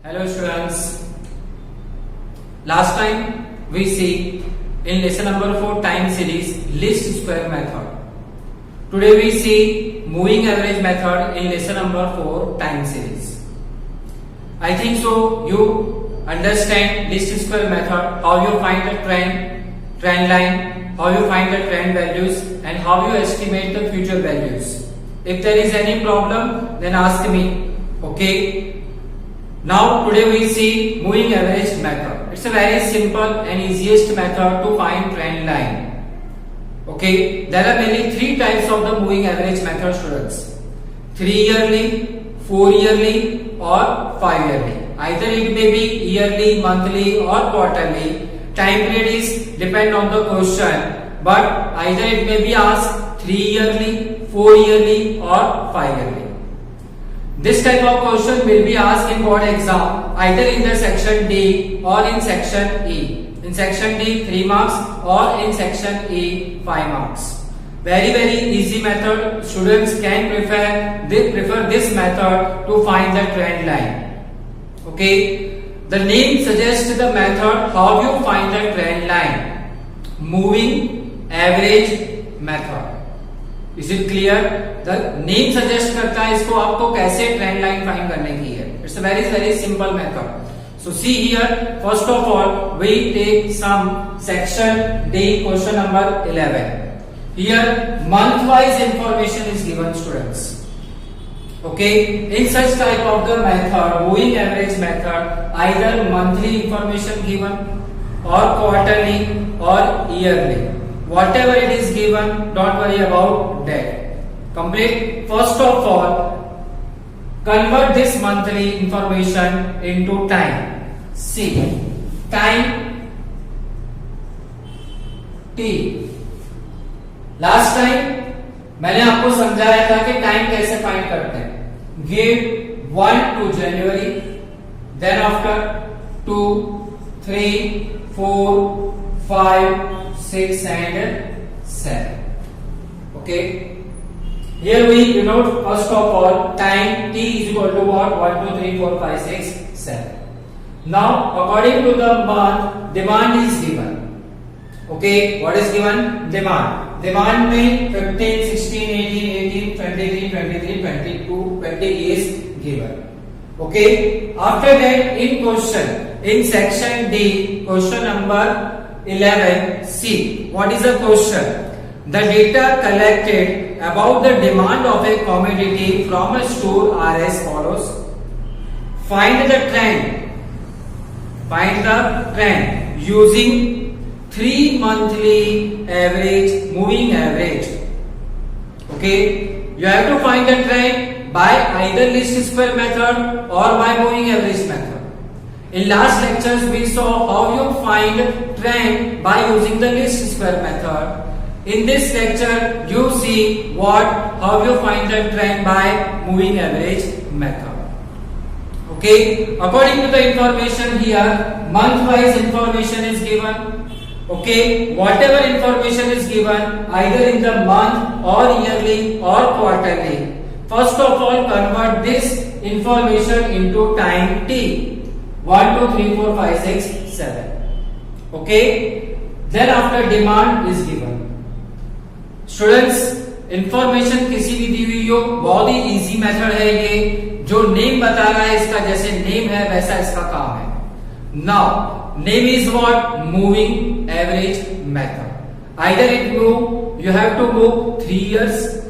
Hello students. Last time we see in lesson number 4 time series least square method. Today we see moving average method in lesson number 4 time series. I think so you understand least square method, how you find the trend line, how you find the trend values and how you estimate the future values. If there is any problem then ask me. Okay. Now today we see moving average method. It's a very simple and easiest method to find trend line. Okay, there are mainly three types of the moving average method, students. 3 yearly, 4 yearly or 5 yearly. Either it may be yearly, monthly or quarterly. Time period is depend on the question, but either it may be asked 3 yearly, 4 yearly or 5 yearly. This type of question will be asked in board exam either in the section D or in section E. In section D 3 marks or in section E 5 marks. Very easy method. Students can prefer this method to find the trend line. Okay. The name suggests the method how you find the trend line. Moving average method. Is it clear? The name suggest करता है इसको आपको कैसे trend line find करने की है. It's a very simple method. So see here, first of all we take some section D question number 11. Here month wise information is given, students. Okay, in such type of the method, moving average method, either monthly information given or quarterly or yearly. Whatever it is given, don't worry about that. Complete. First of all, convert this monthly information into time. See, time T. Last time मैंने आपको समझाया था कि time कैसे find करते हैं. Give 1 to January, then after 2, 3, 4, 5, 6 and 7. Okay. Here we denote first of all time T is equal to what? 1, 2, 3, 4, 5, 6, 7. Now according to the month, demand is given. Okay, what is given? Demand. Demand में 15, 16, 18, 23, 23, 22, 20 is given. Okay. After that in question, in section D, question number 11, see what is the question. The data collected about the demand of a commodity from a store are as follows. Find the trend. Find the trend using 3 monthly average, moving average. Okay, you have to find the trend by either least square method or by moving average method. In last lectures we saw how you find trend by using the least square method. In this lecture you see how you find the trend by moving average method. Okay, according to the information here, month wise information is given. Okay, whatever information is given either in the month or yearly or quarterly. First of all convert this information into time T. 1, 2, 3, 4, 5, 6, 7. Okay. Then after demand is given. Students, information किसी भी दी हुई हो, बहुत ही easy method है ये. जो name बता रहा है इसका जैसे नेम है वैसा इसका काम है. Now, name is what? Moving average method. Either it move, you have to move 3 years,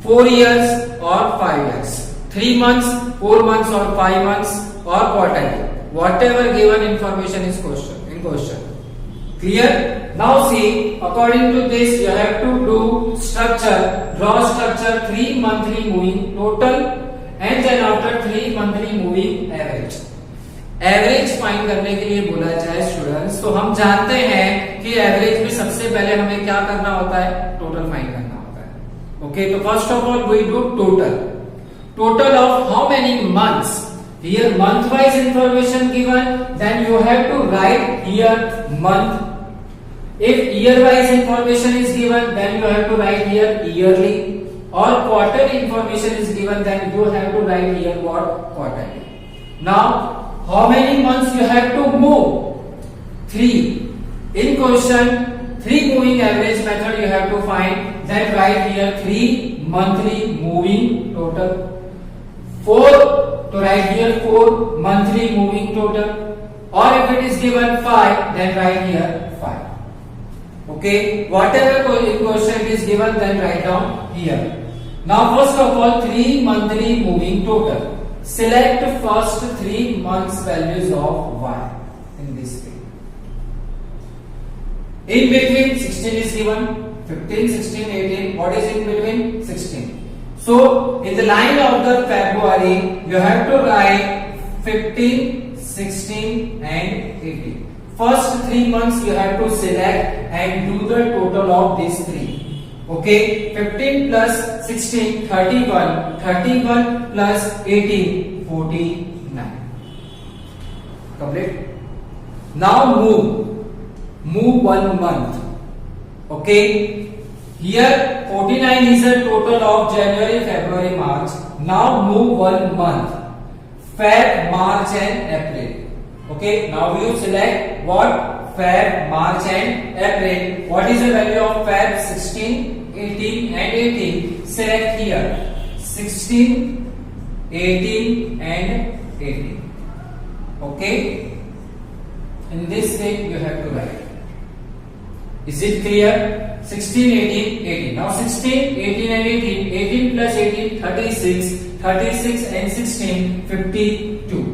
4 years or 5 years. 3 months, 4 months or 5 months or quarterly. Whatever given information is in question. Clear? Now see, according to this you have to do structure, draw structure 3 monthly moving total and then after 3 monthly moving average. Average find करने के लिए बोला जाए students, तो हम जानते हैं कि एवरेज में सबसे पहले हमें क्या करना होता है? टोटल फाइंड करना होता है. ओके, तो first of all we do total of how many months. Here month wise information given, then you have to write here month. If year wise information is given, then you have to write here yearly. Or quarterly information is given, then you have to write here what? Quarterly. Now how many months you have to move? 3. In question, 3 moving average method you have to find. Then write here 3 monthly moving total. 4, to write here 4 monthly moving total. Or if it is given 5, then write here 5. Okay, whatever in question is given, then write down here. Now first of all, 3 monthly moving total. Select first 3 months values of y in this way. In between 16 is given, 15, 16, 18. What is in between? 16. So in the line of the February, you have to write 15, 16 and 18. First 3 months you have to select and do the total of these 3. Okay, 15 plus 16, 31, 31 plus 18, 49. Complete. Now move 1 month. Okay, here 49 is a total of January, February, March. Now move 1 month, Feb, March and April. Okay, now you select what? Feb, March and April. What is the value of Feb? 16, 18 and 18. Select here 16, 18 and 18. Okay, in this way you have to write. Is it clear? 16, 18, 18. Now 16, 18 and 18. 18 plus 18, 36. 36 and 16, 52.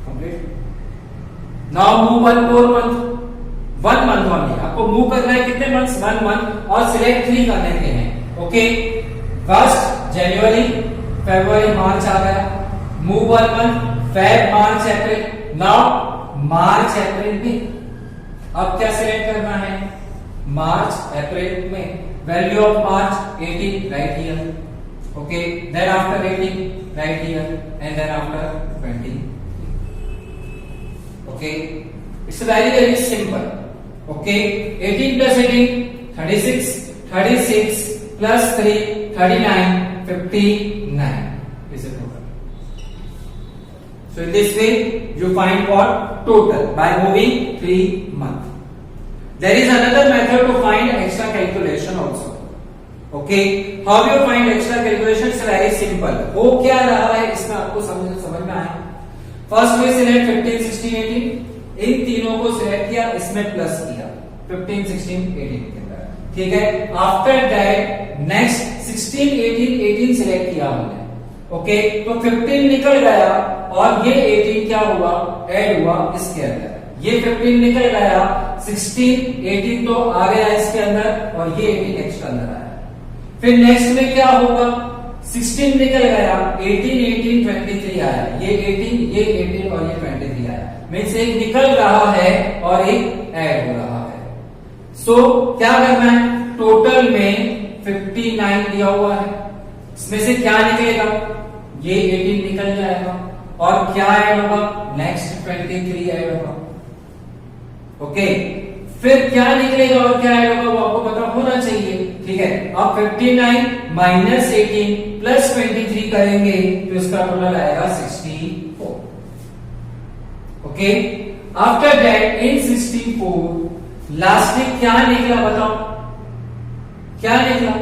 Complete. Now move 1 more month. 1 month only. आपको move करना है कितने months? 1 month और select 3 करने के हैं. Okay, first जनवरी, फरवरी, March आ गया. Move 1 month, Feb, March, April. Now March, April में अब क्या सिलेक्ट करना है? मार्च, अप्रैल में value of March 18, right here. Okay, then after 18 right here and then after 20. Okay, it's very simple. Okay, 18 plus 18, 36, 36 plus 3, 39, 59 is the total. So in this way, you find what? Total by moving 3 months. There is another method to find extra calculation also. Okay, how you find extra calculation? It's very simple. हो क्या रहा है इसमें आपको समझ में आया. First we select 15, 16, 18. इन तीनों को सिलेक्ट किया, इसमें प्लस किया 15, 16, 18 के अंदर. ठीक है. आफ्टर दैट नेक्स्ट 16, 18, 18 सिलेक्ट किया हमने. ओके, तो 15 निकल गया और ये 18 क्या हुआ? ऐड हुआ इसके अंदर. ये 15 निकल गया, 16, 18 तो आ गया इसके अंदर और ये 18 एक्स्ट्रा अंदर आया. फिर नेक्स्ट में क्या होगा? 16 निकल गया, 18, 18, 23 आया. ये 18, ये 18 और ये 23 आया. मीन्स एक निकल रहा है और एक ऐड हो रहा है. सो क्या करना है? टोटल में 59 दिया हुआ है. इसमें से क्या निकलेगा? ये 18 निकल जाएगा और क्या ऐड होगा? नेक्स्ट 23 ऐड होगा. ओके, फिर क्या निकलेगा और क्या ऐड होगा वो आपको पता होना चाहिए. ठीक है. अब 59 माइनस 18 प्लस 23 करेंगे तो इसका टोटल आएगा 64. Okay, after that in 64 last में क्या निकला बताओ? क्या निकला?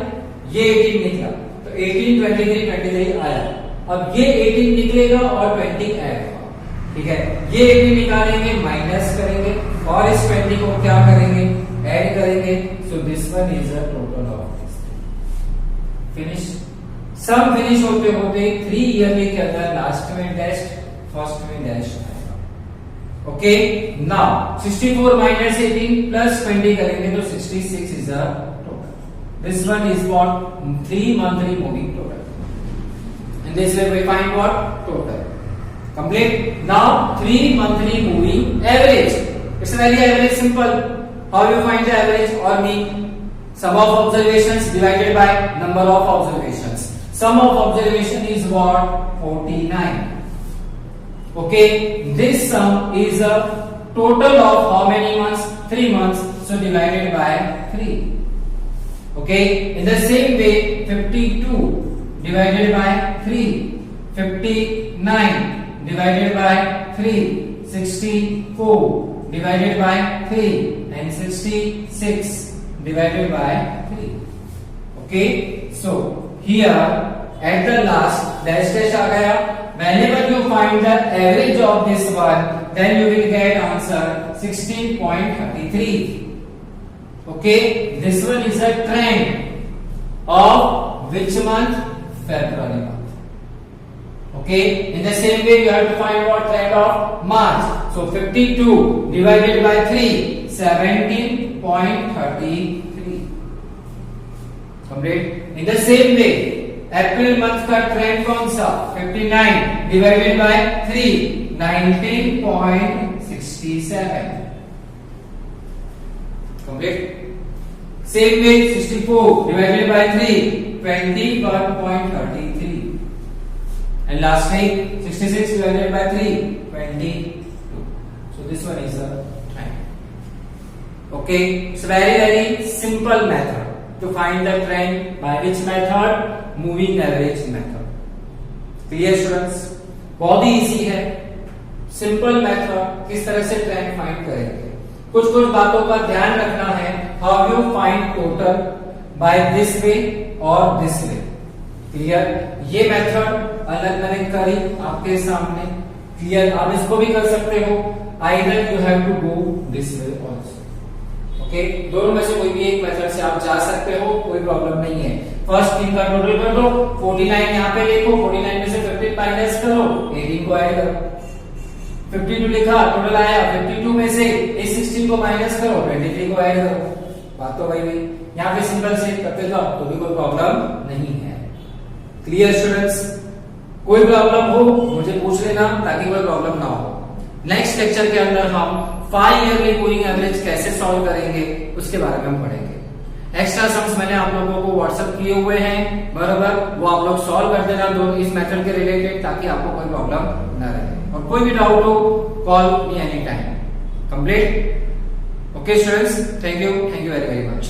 ये 18 निकला. तो 18, 23, 23 आया. अब ये 18 निकलेगा और 20 ऐड होगा. ठीक है. ये 18 निकालेंगे, माइनस करेंगे और इस 20 को क्या करेंगे? ऐड करेंगे. So this one is a total of this. Finish. Sum finish होते होते 3 ईयरली के अंदर लास्ट में टेस्ट, फर्स्ट में डैश आएगा. ओके, नाउ 64 माइनस 18 प्लस 20 करेंगे तो 66 is a total. This one is what? 3 monthly moving total. In this way we find what? Total. Complete. Now 3 monthly moving average. It's very average simple. How you find the average or mean? Sum of observations divided by number of observations. Sum of observation is what? 49. Okay. This sum is a total of how many months? 3 months. So divided by 3. Okay. In the same way 52 divided by 3. 59 divided by 3, 64 divided by 3 and 66 divided by 3. Okay, so here at the last dash dash आ गया. Whenever you find the average of this one, then you will get answer 16.33. Okay, this one is a trend of which month? February month. Okay, in the same way you have to find what trend of March. So 52 divided by 3, 17.33. Complete. In the same way April month का trend कौन सा? 59 divided by 3, 19.67. Complete. Same way 64 divided by 3, 21.33. And lastly 66 divided by 3, 22. So this one is a trend. Okay, it's very simple method to find the trend. By which method? Moving average method. Clear students? बहुत ही easy है. Simple method. किस तरह से trend find करेंगे? कुछ बातों का ध्यान रखना है. How you find total by this way और दिस वे. क्लियर? ये मेथड अलग मैंने करी आपके सामने. क्लियर? आप इसको भी कर सकते हो. Either you have to go this way also. Okay, दोनों में से कोई भी एक मेथड से आप जा सकते हो, कोई प्रॉब्लम नहीं है. फर्स्ट तीन का टोटल कर दो. 49 यहाँ पे लिखो. 49 में से 15 माइनस करो, 18 को ऐड करो. 52 लिखा, टोटल आया. 52 में से इस 16 को माइनस करो, 23 को ऐड करो. बात तो वही हुई. यहाँ पे सिंपल से करते जाओ तो भी कोई प्रॉब्लम नहीं है. Clear students? कोई प्रॉब्लम हो मुझे पूछ लेना ताकि कोई प्रॉब्लम ना हो. नेक्स्ट लेक्चर के अंदर हम 5 ईयरली मूविंग एवरेज कैसे सॉल्व करेंगे उसके बारे में हम पढ़ेंगे. एक्स्ट्रा सम्स मैंने आप लोगों को व्हाट्सएप किए हुए हैं, बराबर. वो आप लोग सॉल्व कर देना दो इस मेथड के रिलेटेड, ताकि आपको कोई प्रॉब्लम ना रहे. और कोई भी डाउट हो call me any time. Complete. Okay students, thank you very very much.